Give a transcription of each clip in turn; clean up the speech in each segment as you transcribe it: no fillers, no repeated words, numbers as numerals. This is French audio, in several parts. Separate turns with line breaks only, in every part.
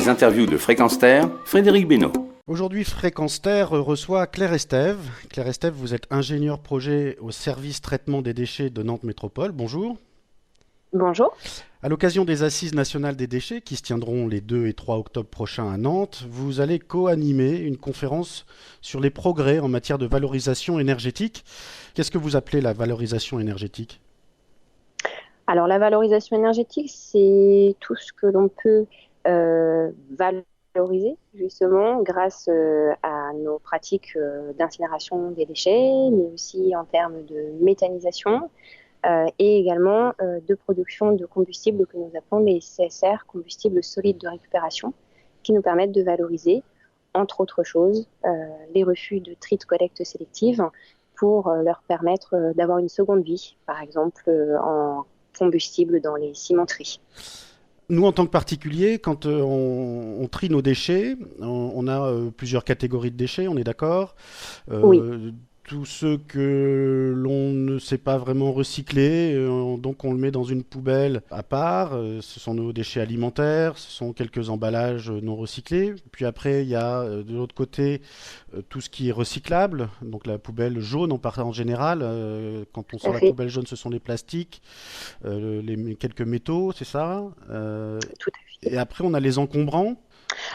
Les interviews de Fréquence Terre, Frédéric Benoît.
Aujourd'hui, Fréquence Terre reçoit Claire Estève. Claire Estève, vous êtes ingénieure projet au service traitement des déchets de Nantes Métropole. Bonjour.
Bonjour.
À l'occasion des Assises nationales des déchets qui se tiendront les 2 et 3 octobre prochains à Nantes, vous allez co-animer une conférence sur les progrès en matière de valorisation énergétique. Qu'est-ce que vous appelez la valorisation énergétique ?
Alors la valorisation énergétique, c'est tout ce que l'on peut valoriser justement grâce à nos pratiques d'incinération des déchets, mais aussi en termes de méthanisation et également de production de combustibles que nous appelons les CSR, combustibles solides de récupération, qui nous permettent de valoriser, entre autres choses, les refus de tri de collecte sélective pour leur permettre d'avoir une seconde vie, par exemple en combustible dans les cimenteries.
Nous, en tant que particuliers, quand on trie nos déchets, on a plusieurs catégories de déchets, on est d'accord ?
Oui.
Tous ceux que l'on ne sait pas vraiment recycler, donc on le met dans une poubelle à part. Ce sont nos déchets alimentaires, ce sont quelques emballages non recyclés. Puis après, il y a de l'autre côté tout ce qui est recyclable, donc la poubelle jaune en général. Quand on sort la poubelle jaune, ce sont les plastiques, quelques métaux, c'est ça ?
Tout à fait.
Et après, on a les encombrants.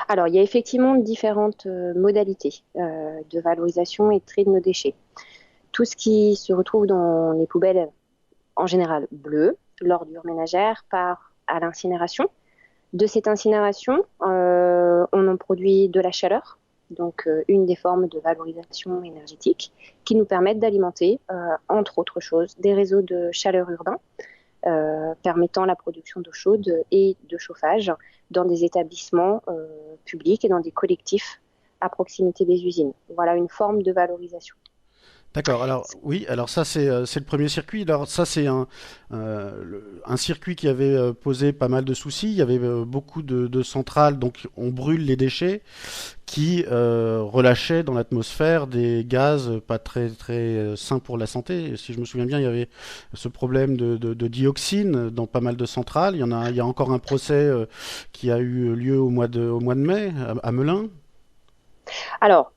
Alors, il y a effectivement différentes modalités de valorisation et de tri de nos déchets. Tout ce qui se retrouve dans les poubelles, en général bleues, l'ordure ménagère, part à l'incinération. De cette incinération, on en produit de la chaleur, donc une des formes de valorisation énergétique, qui nous permettent d'alimenter, entre autres choses, des réseaux de chaleur urbains, permettant la production d'eau chaude et de chauffage dans des établissements publics et dans des collectifs à proximité des usines. Voilà une forme de valorisation.
D'accord, alors oui, alors ça c'est le premier circuit. Alors ça c'est un circuit qui avait posé pas mal de soucis. Il y avait beaucoup de centrales, donc on brûle les déchets qui relâchaient dans l'atmosphère des gaz pas très sains pour la santé. Si je me souviens bien, il y avait ce problème de dioxine dans pas mal de centrales. Il y a encore un procès qui a eu lieu au mois de mai à Melun.
Alors,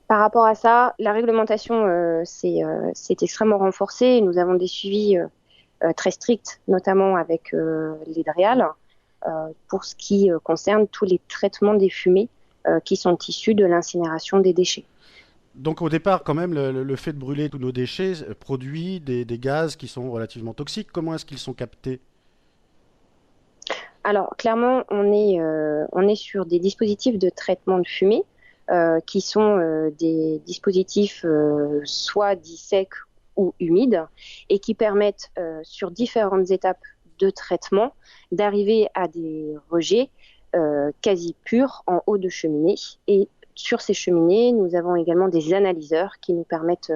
par rapport à ça, la réglementation s'est extrêmement renforcée. Nous avons des suivis très stricts, notamment avec les DREAL, pour ce qui concerne tous les traitements des fumées qui sont issus de l'incinération des déchets.
Donc au départ, quand même, le fait de brûler tous nos déchets produit des gaz qui sont relativement toxiques. Comment est-ce qu'ils sont captés ?
Alors, clairement, on est sur des dispositifs de traitement de fumée qui sont des dispositifs soit dits secs ou humides et qui permettent sur différentes étapes de traitement d'arriver à des rejets quasi purs en haut de cheminée. Et sur ces cheminées, nous avons également des analyseurs qui nous permettent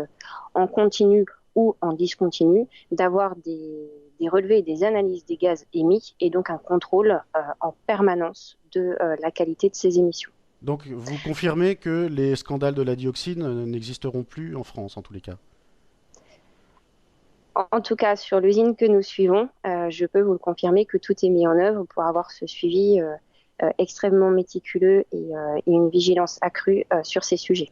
en continu ou en discontinu d'avoir des relevés et des analyses des gaz émis et donc un contrôle en permanence de la qualité de ces émissions.
Donc vous confirmez que les scandales de la dioxine n'existeront plus en France en tous les cas ?
En tout cas, sur l'usine que nous suivons, je peux vous le confirmer que tout est mis en œuvre pour avoir ce suivi extrêmement méticuleux et une vigilance accrue sur ces sujets.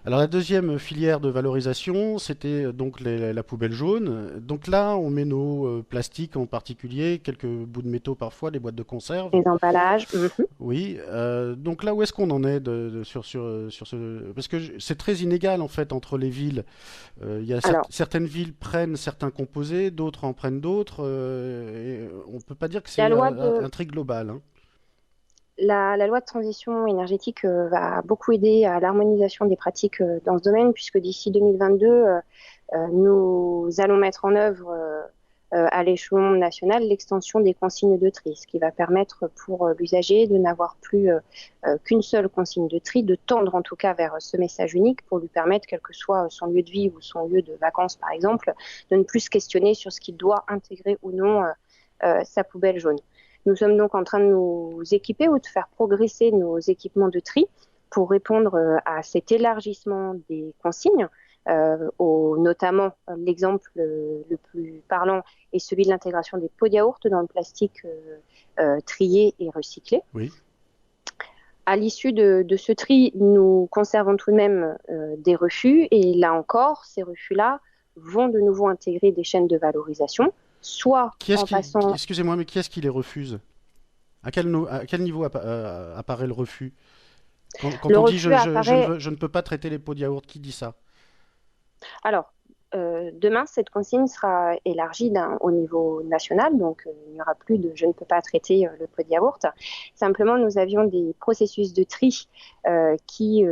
Alors la deuxième filière de valorisation, c'était donc la poubelle jaune. Donc là, on met nos plastiques en particulier, quelques bouts de métaux parfois, des boîtes de conserve.
Les emballages.
Oui. Donc là, où est-ce qu'on en est sur ce... Parce que c'est très inégal en fait entre les villes. Certaines villes prennent certains composés, d'autres en prennent d'autres. On ne peut pas dire que c'est un tri global. Hein.
La loi de transition énergétique va beaucoup aider à l'harmonisation des pratiques dans ce domaine, puisque d'ici 2022, nous allons mettre en œuvre à l'échelon national l'extension des consignes de tri, ce qui va permettre pour l'usager de n'avoir plus qu'une seule consigne de tri, de tendre en tout cas vers ce message unique pour lui permettre, quel que soit son lieu de vie ou son lieu de vacances par exemple, de ne plus se questionner sur ce qu'il doit intégrer ou non sa poubelle jaune. Nous sommes donc en train de nous équiper ou de faire progresser nos équipements de tri pour répondre à cet élargissement des consignes. Notamment, l'exemple le plus parlant est celui de l'intégration des pots de yaourt dans le plastique trié et recyclé.
Oui.
À l'issue de ce tri, nous conservons tout de même des refus et là encore, ces refus-là vont de nouveau intégrer des chaînes de valorisation, soit en passant.
Excusez-moi, mais qui est-ce qui les refuse? À quel niveau apparaît le refus? Quand
Le
on dit
refus apparaît.
je ne peux pas traiter les pots de yaourt, qui dit ça?
Alors, demain, cette consigne sera élargie au niveau national, donc il n'y aura plus de je ne peux pas traiter le pot de yaourt. Simplement, nous avions des processus de tri qui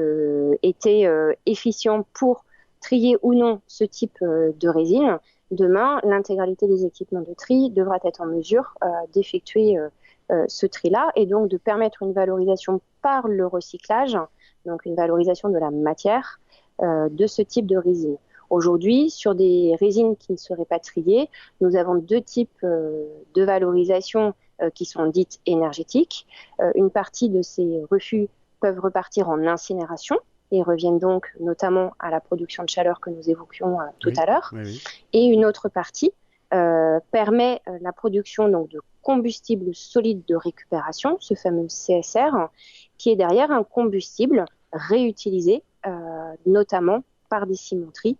étaient efficients pour trier ou non ce type de résine. Demain, l'intégralité des équipements de tri devra être en mesure d'effectuer ce tri-là et donc de permettre une valorisation par le recyclage, donc une valorisation de la matière de ce type de résine. Aujourd'hui, sur des résines qui ne seraient pas triées, nous avons deux types de valorisation qui sont dites énergétiques. Une partie de ces refus peuvent repartir en incinération et reviennent donc notamment à la production de chaleur que nous évoquions tout à l'heure.
Oui, oui.
Et une autre partie permet la production donc, de combustible solide de récupération, ce fameux CSR, qui est derrière un combustible réutilisé, notamment par des cimenteries.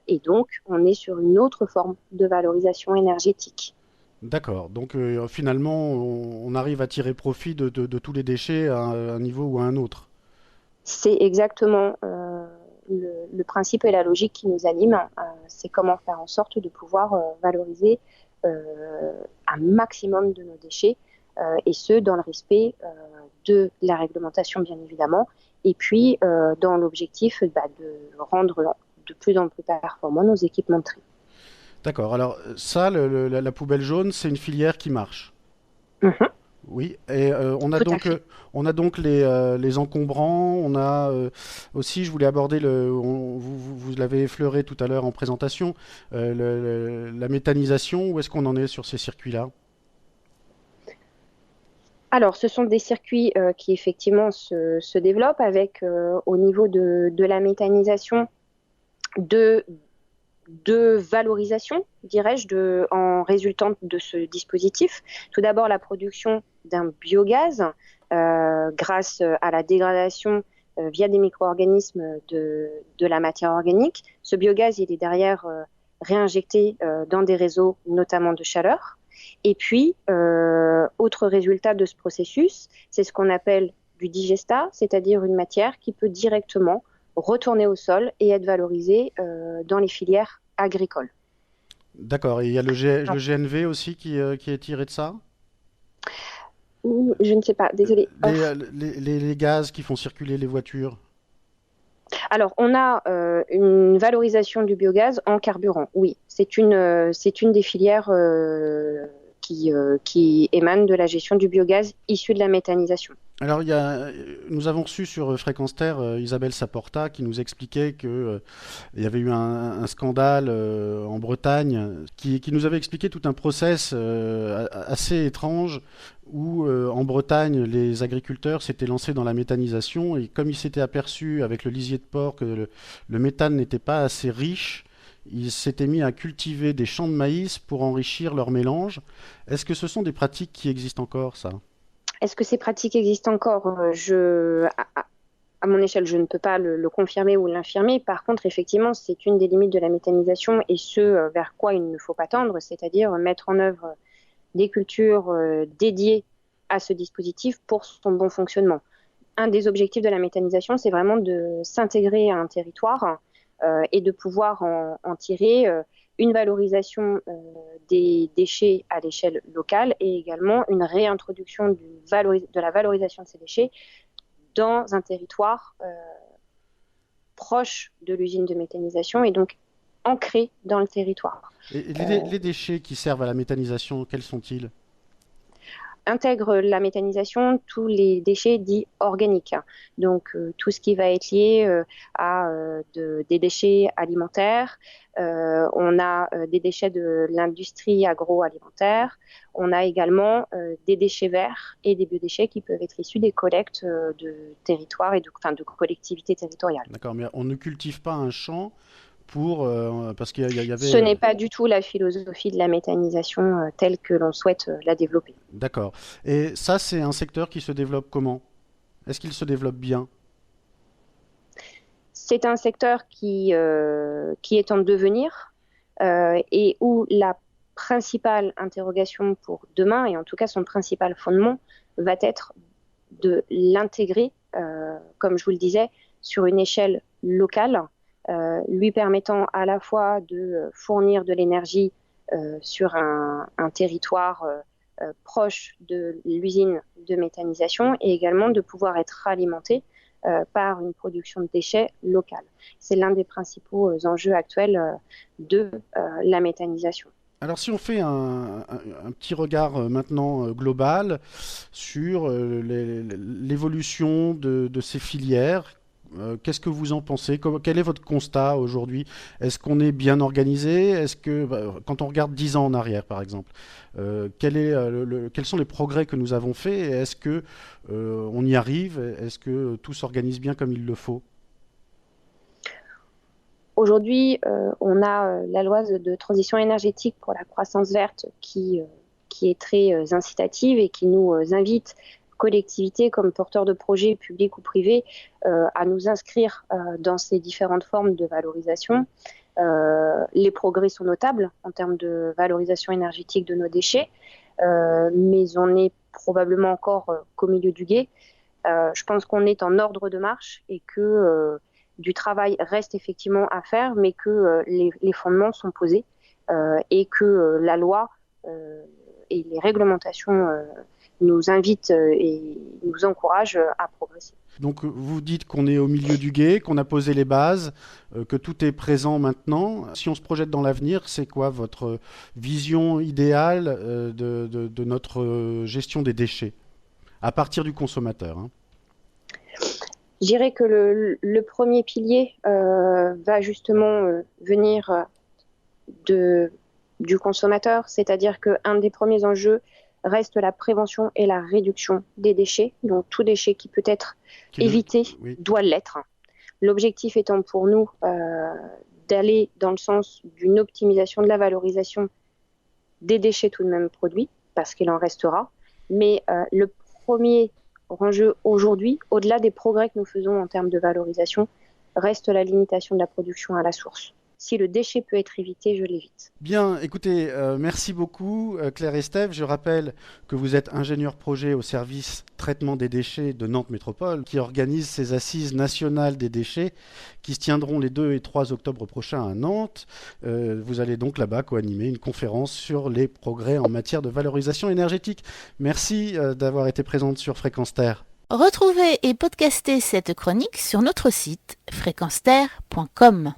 Et donc, on est sur une autre forme de valorisation énergétique.
D'accord. Donc finalement, on arrive à tirer profit de tous les déchets à un niveau ou à un autre.
C'est exactement le principe et la logique qui nous animent. C'est comment faire en sorte de pouvoir valoriser un maximum de nos déchets, et ce, dans le respect de la réglementation, bien évidemment, et puis dans l'objectif de rendre de plus en plus performants nos équipements de tri.
D'accord. Alors ça, la poubelle jaune, c'est une filière qui marche.
Mhm,
Oui. Et
tout à fait.
on a donc les encombrants. On a aussi, je voulais aborder vous l'avez effleuré tout à l'heure en présentation, la méthanisation. Où est-ce qu'on en est sur ces circuits-là?
Alors, ce sont des circuits qui effectivement se développent avec, au niveau de la méthanisation, de valorisation, dirais-je, en résultant de ce dispositif. Tout d'abord, la production d'un biogaz grâce à la dégradation via des micro-organismes de la matière organique. Ce biogaz, il est derrière réinjecté dans des réseaux, notamment de chaleur. Et puis, autre résultat de ce processus, c'est ce qu'on appelle du digestat, c'est-à-dire une matière qui peut directement retourner au sol et être valorisée dans les filières agricoles.
D'accord. Et il y a le GNV aussi qui est tiré de ça?
Je ne sais pas, désolé.
Les gaz qui font circuler les voitures.
Alors, on a une valorisation du biogaz en carburant. Oui, c'est une des filières qui émanent de la gestion du biogaz issu de la méthanisation.
Alors, nous avons reçu sur Fréquence Terre Isabelle Saporta qui nous expliquait que il y avait eu un scandale en Bretagne qui nous avait expliqué tout un process assez étrange où en Bretagne les agriculteurs s'étaient lancés dans la méthanisation et comme ils s'étaient aperçus avec le lisier de porc que le méthane n'était pas assez riche, ils s'étaient mis à cultiver des champs de maïs pour enrichir leur mélange. Est-ce que ce sont des pratiques qui existent encore, ça?
Est-ce que ces pratiques existent encore? À mon échelle, je ne peux pas le confirmer ou l'infirmer. Par contre, effectivement, c'est une des limites de la méthanisation et ce vers quoi il ne faut pas tendre, c'est-à-dire mettre en œuvre des cultures dédiées à ce dispositif pour son bon fonctionnement. Un des objectifs de la méthanisation, c'est vraiment de s'intégrer à un territoire et de pouvoir en tirer une valorisation des déchets à l'échelle locale et également une réintroduction de la valorisation de ces déchets dans un territoire proche de l'usine de méthanisation et donc ancré dans le territoire.
Et les déchets qui servent à la méthanisation, quels sont-ils?
Intègre la méthanisation tous les déchets dits organiques. Donc tout ce qui va être lié à des déchets alimentaires. On a des déchets de l'industrie agroalimentaire. On a également des déchets verts et des biodéchets qui peuvent être issus des collectes de territoires et de collectivités territoriales.
D'accord, mais on ne cultive pas un champ parce qu'il y avait.
Ce n'est pas du tout la philosophie de la méthanisation telle que l'on souhaite la développer.
D'accord. Et ça, c'est un secteur qui se développe comment? Est-ce qu'il se développe bien?
C'est un secteur qui est en devenir et où la principale interrogation pour demain, et en tout cas son principal fondement, va être de l'intégrer, comme je vous le disais, sur une échelle locale, lui permettant à la fois de fournir de l'énergie sur un territoire proche de l'usine de méthanisation et également de pouvoir être alimenté par une production de déchets locale. C'est l'un des principaux enjeux actuels de la méthanisation.
Alors si on fait un petit regard maintenant global sur l'évolution de ces filières, qu'est-ce que vous en pensez? Quel est votre constat aujourd'hui? Est-ce qu'on est bien organisé? Est-ce que, quand on regarde 10 ans en arrière, par exemple, quels sont les progrès que nous avons faits? Et est-ce que on y arrive? Est-ce que tout s'organise bien comme il le faut?
Aujourd'hui, on a la loi de transition énergétique pour la croissance verte qui est très incitative et qui nous invite, collectivités comme porteurs de projets publics ou privés, à nous inscrire dans ces différentes formes de valorisation. Les progrès sont notables en termes de valorisation énergétique de nos déchets, mais on est probablement encore qu'au milieu du gué. Je pense qu'on est en ordre de marche et que du travail reste effectivement à faire, mais que les fondements sont posés et que la loi et les réglementations nous invitent et nous encouragent à progresser.
Donc vous dites qu'on est au milieu du gué, qu'on a posé les bases, que tout est présent maintenant. Si on se projette dans l'avenir, c'est quoi votre vision idéale de notre gestion des déchets à partir du consommateur, hein?
Je dirais que le premier pilier va justement venir du consommateur, c'est-à-dire qu'un des premiers enjeux reste la prévention et la réduction des déchets. Donc tout déchet qui peut être évité doit l'être. L'objectif étant pour nous d'aller dans le sens d'une optimisation de la valorisation des déchets tout de même produits, parce qu'il en restera. Mais le premier enjeu aujourd'hui, au-delà des progrès que nous faisons en termes de valorisation, reste la limitation de la production à la source. Si le déchet peut être évité, je l'évite.
Bien, écoutez, merci beaucoup Claire et Steph. Je rappelle que vous êtes ingénieur projet au service traitement des déchets de Nantes Métropole, qui organise ces assises nationales des déchets qui se tiendront les 2 et 3 octobre prochains à Nantes. Vous allez donc là-bas co-animer une conférence sur les progrès en matière de valorisation énergétique. Merci d'avoir été présente sur Fréquence Terre.
Retrouvez et podcastez cette chronique sur notre site fréquenceterre.com.